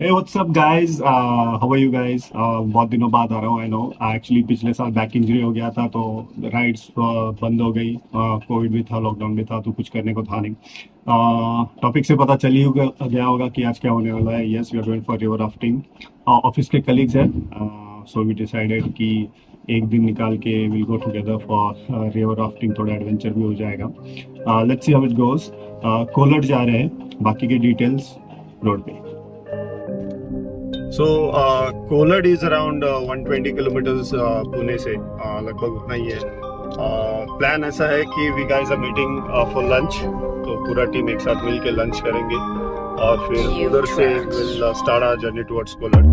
Hey, what's up guys? How are you guys? बहुत दिनों बाद आ रहा हूँ। आई नो एक्चुअली पिछले साल बैक इंजरी हो गया था तो राइड्स बंद हो गई। कोविड भी था, लॉकडाउन भी था, तो कुछ करने को था नहीं। टॉपिक से पता चल ही गया होगा कि आज क्या होने वाला है। Yes, we are going for river rafting. Office के कलीग्स हैं, सो वी डिसाइडेड कि एक दिन निकाल के will go together for river rafting. थोड़ा एडवेंचर भी हो जाएगा। Let's see how it goes. Kolad जा रहे हैं, बाकी के डिटेल्स रोड पे। So Kolad is around 120 kilometres Pune से, लगभग उतना ही है। प्लान ऐसा है कि we guys are meeting for lunch, तो पूरा टीम एक साथ मिल के लंच करेंगे और फिर उधर से will start our journey towards Kolad.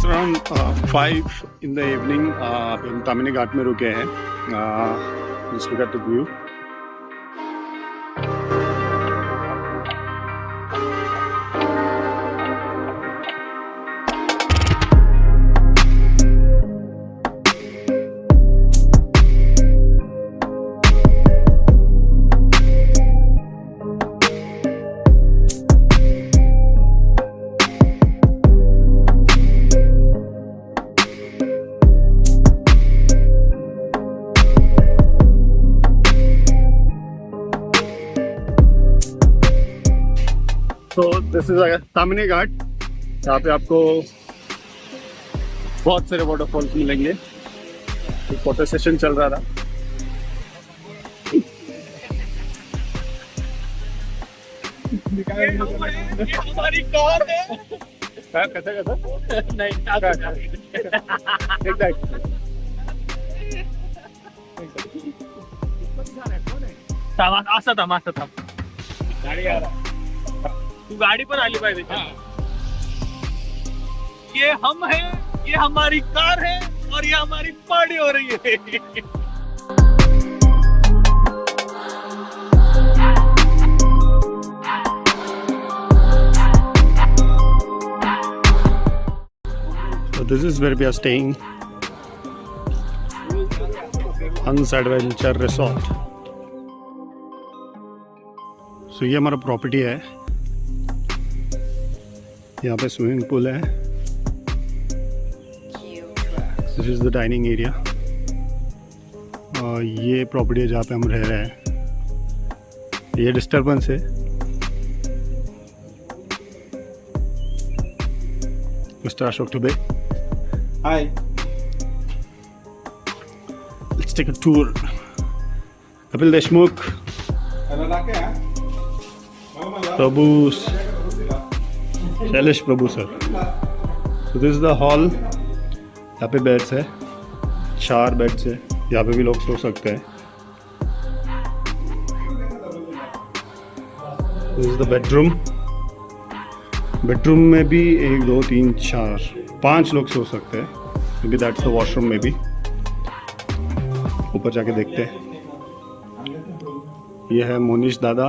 Around 5 in the evening हम तामिनी घाट में रुके हैं। Just look at the view. तो दिस इज तामिनी घाट, यहाँ पे आपको बहुत सारे वाटरफॉल्स मिलेंगे। एक फोटो सेशन चल रहा था। हमारी कार है। कैसा नहीं असं थांब गाडी आ रहा, तू गाडी पण आली पाहिजे। ये हम हैं, ये हमारी कार है और ये हमारी पार्टी हो रही है। So this is where we are staying, Hans Adventure Resort. So ये हमारा प्रॉपर्टी है, यहाँ पे स्विमिंग पूल है। This is the dining area. और ये प्रॉपर्टी है जहाँ पे हम रह रहे हैं। ये डिस्टर्बेंस है। Mister Ashok Dubey, hi, let's take a tour. Kapil Deshmukh, Prabhu, Shailesh Prabhu sir. तो दिस इज द हॉल। यहाँ पे बेड्स है, 4 बेड्स है, यहाँ पे भी लोग सो सकते हैं। This is the bedroom. Bedroom में भी 1 2 3 4 5 लोग सो सकते हैं। May be that's the washroom में भी। ऊपर जाके देखते हैं। ये है मोनिश दादा,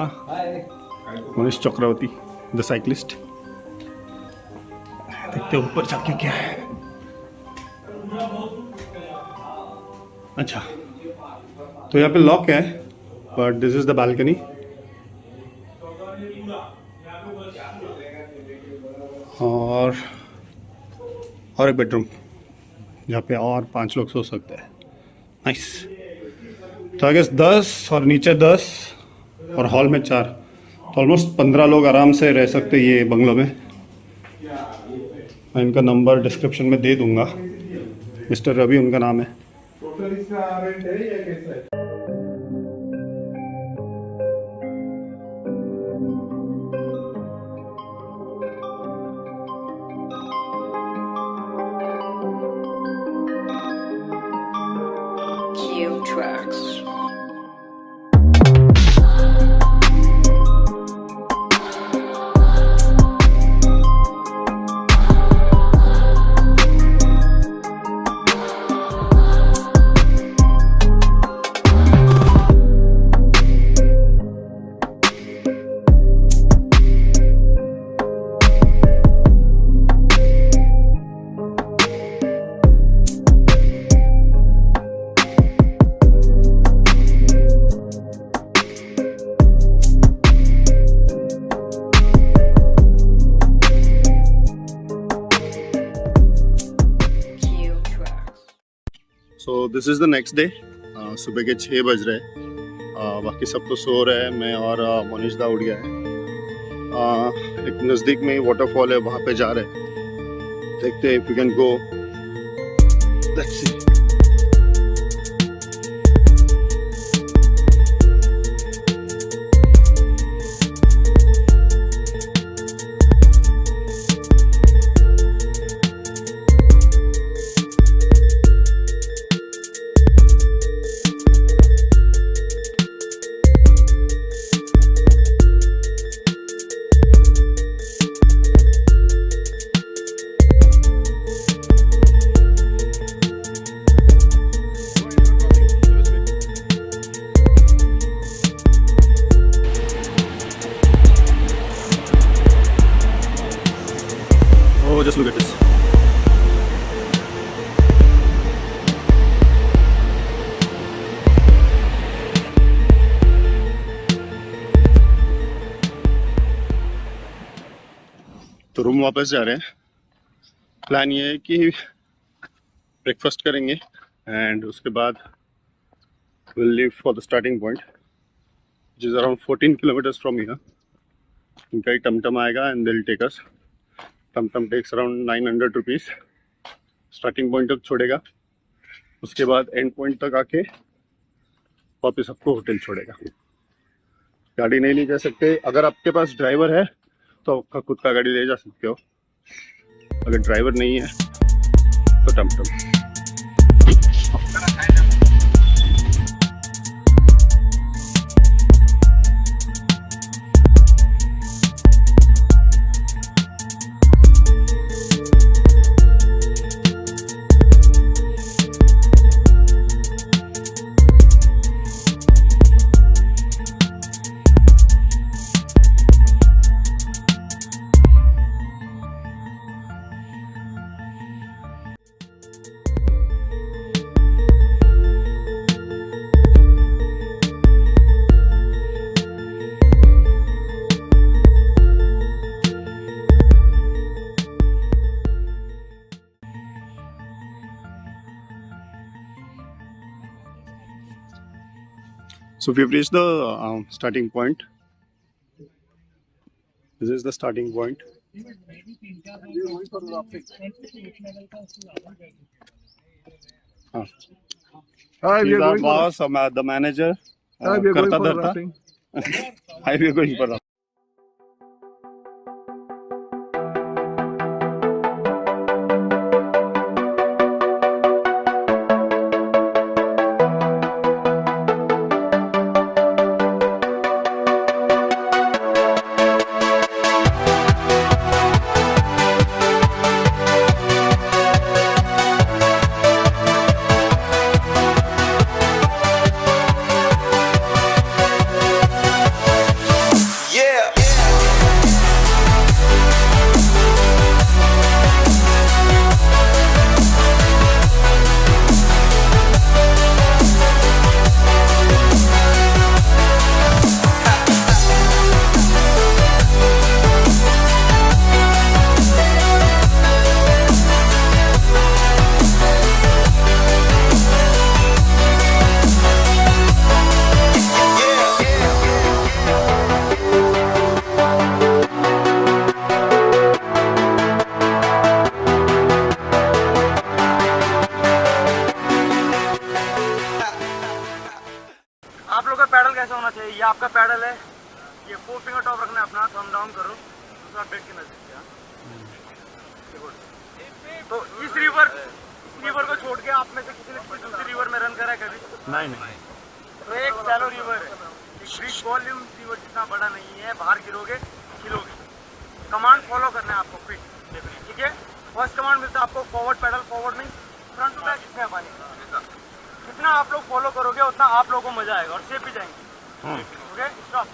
मोनिश चक्रवर्ती द साइकिलिस्ट। देखते हैं ऊपर जाके क्या है। अच्छा, तो यहाँ पे लॉक है, but this is the balcony. और एक बेडरूम जहाँ पे और 5 लोग सो सकते हैं। नाइस। तो आई गेस 10 और नीचे 10 और हॉल में 4, तो ऑलमोस्ट 15 लोग आराम से रह सकते ये बंगलो में। मैं इनका नंबर डिस्क्रिप्शन में दे दूंगा। मिस्टर रवि उनका नाम है। टोटल इसका रेंट है या कैसा है? Tracks. So this is the next day. सुबह के 6 बज रहे हैं। बाकी सब तो सो रहे हैं, मैं और मोनिश दा उठ गया है। एक नज़दीक में ही वाटरफॉल है, वहाँ पे जा रहे हैं। देखते हैं if we can go. Let's see. Oh, just look at this. तो रूम वापस जा रहे हैं। प्लान ये है कि ब्रेकफास्ट करेंगे एंड उसके बाद we'll leave for the starting point, which is around 14 kilometers from here. उनका ही टमटम आएगा and they'll take us. Tumtum takes around 900 rupees. Starting point तक छोड़ेगा, उसके बाद एंड पॉइंट तक आके वापस सबको होटल छोड़ेगा। गाड़ी नहीं ले जा सकते। अगर आपके पास ड्राइवर है तो आपका खुद का गाड़ी ले जा सकते हो। अगर ड्राइवर नहीं है तो टमटम। So we've reached the starting point. This is the starting point. Hi, we He's are our going boss, the manager. Hi, we are going करता for धरता। rafting. Hi, we are going for rafting. Paddle कैसा होना चाहिए? ये आपका pedal है, ये 4 finger top रखना है अपना, थंब डाउन करो, दूसरा बेड के नजदीक। तो इस रिवर को छोड़ के आप में से किसी ने दूसरी रिवर में रन करा है कभी? नहीं तो एक शैलो रिवर है, एक बिग वॉल्यूम रिवर, जितना बड़ा नहीं है, बाहर गिरोगे खिलोगे। कमांड फॉलो करना है आपको फिट, ठीक है? फर्स्ट कमांड मिलता है आपको फॉरवर्ड पैडल, फॉरवर्ड नहीं फ्रंट टू बैक, इसमें पानी। जितना आप लोग फॉलो करोगे उतना आप लोगों को मजा आएगा और सेफ भी जाएंगे। Okay, stop.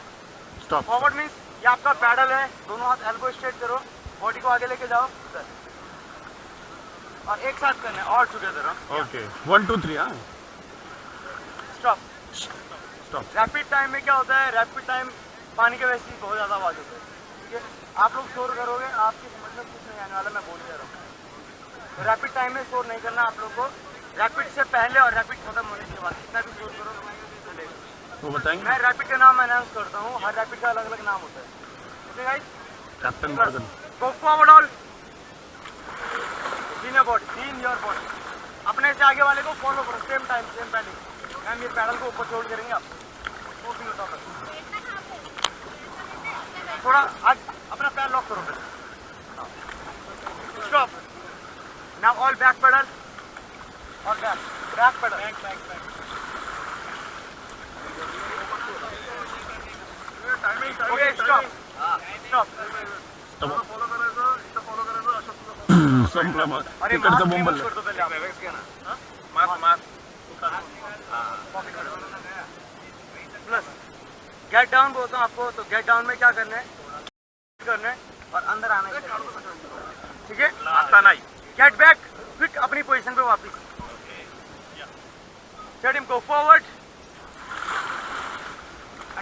फॉरवर्ड मीन्स ये आपका पैडल है, दोनों हाथ एल्बो स्ट्रेट करो, बॉडी को आगे लेके जाओ और एक साथ करना है, ऑल टुगेदर। ओके 1 2 3 हाँ। स्टॉप। रैपिड टाइम में क्या होता है? रैपिड टाइम पानी के वैसे ही बहुत ज़्यादा आवाज़ होता है, ठीक है? आप लोग शोर करोगे, आपकी समझ में कुछ नहीं आने वाला, मैं बोल दे रहा हूँ। तो रैपिड टाइम में शोर नहीं करना आप लोग को, रैपिड से पहले और रैपिड खत्म होने के बाद कितना भी शोर करो चलेगा। वो बताएंगे। मैं रैपिड का नाम अनाउंस करता हूँ, हर रैपिड का अलग अलग नाम होता है। Okay guys, captain go forward all, in your body, in your body. अपने से आगे वाले को फॉलो करो, same time same padding. Ma'am ये पैडल को ऊपर छोड़ करेंगे आप, थोड़ा आज अपना पैर लॉक करो। Stop. Now all back paddle और बैक पैडल, ओके स्टॉप। अरे मार दो पहले प्लस गेट डाउन बोलता हूँ आपको, तो गेट डाउन में क्या करना है और अंदर आना है, ठीक है? गेट बैक, क्विक अपनी पोजीशन पे वापस। Let him go forward,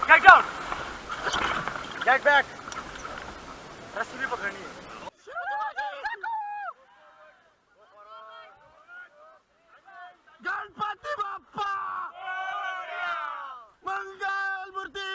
get down, get back. रस्सी भी पकड़नी है। गणपति बाप्पा मंगल मूर्ति।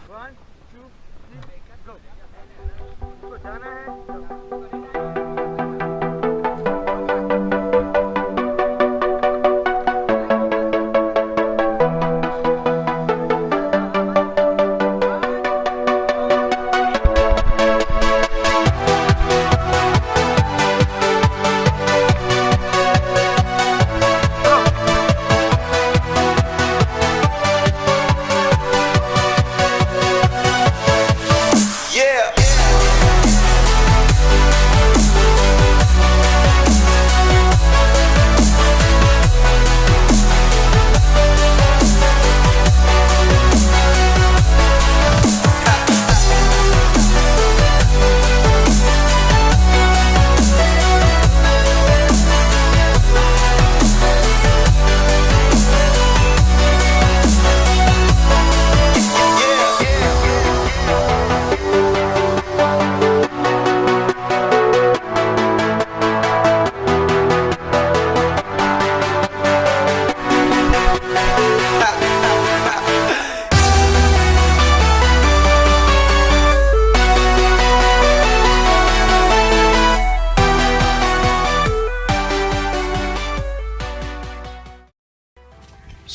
One, two, three, go. तो जाना है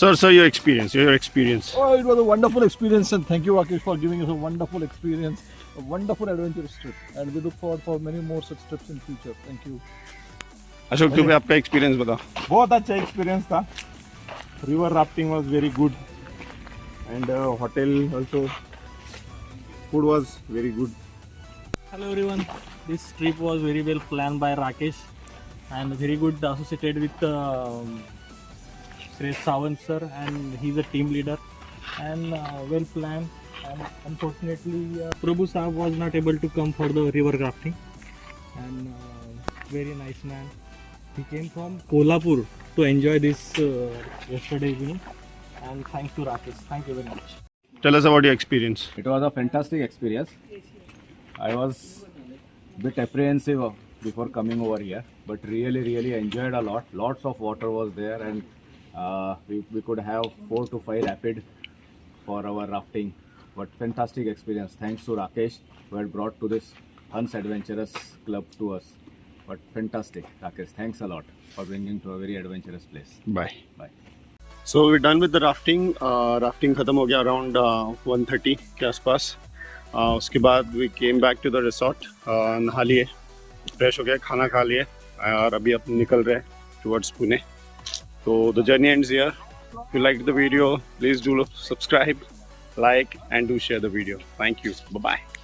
Sir, your experience. Oh, it was a wonderful experience, and thank you, Rakesh, for giving us a wonderful experience, a wonderful adventurous trip, and we look forward for many more such trips in future. Thank you. Ashok तुम्हें आपका experience बताओ. बहुत अच्छा experience था. River rafting was very good and hotel also food was very good. Hello everyone. This trip was very well planned by Rakesh and very good associated with Shrey Sawant sir, and he's a team leader and well planned. And unfortunately, Prabhu Saab was not able to come for the river rafting. And very nice man. He came from Kolhapur to enjoy this yesterday evening. And thanks to Rakesh. Thank you very much. Tell us about your experience. It was a fantastic experience. I was a bit apprehensive before coming over here, but really enjoyed a lot. Lots of water was there, and we could have 4 to 5 rapid for our rafting. But fantastic experience. Thanks to Rakesh who had brought to this Hans Adventurous Club to us. But fantastic, Rakesh. Thanks a lot for bringing to a very adventurous place. Bye. Bye. So we're done with the rafting. Rafting खत्म हो गया around 1:30 के आसपास. उसके बाद we came back to the resort. नहा लिए, fresh हो गए, खाना खा लिए और अभी अब निकल रहे हैं towards Pune. So the journey ends here. If you liked the video, please do subscribe, like and do share the video. Thank you. Bye bye.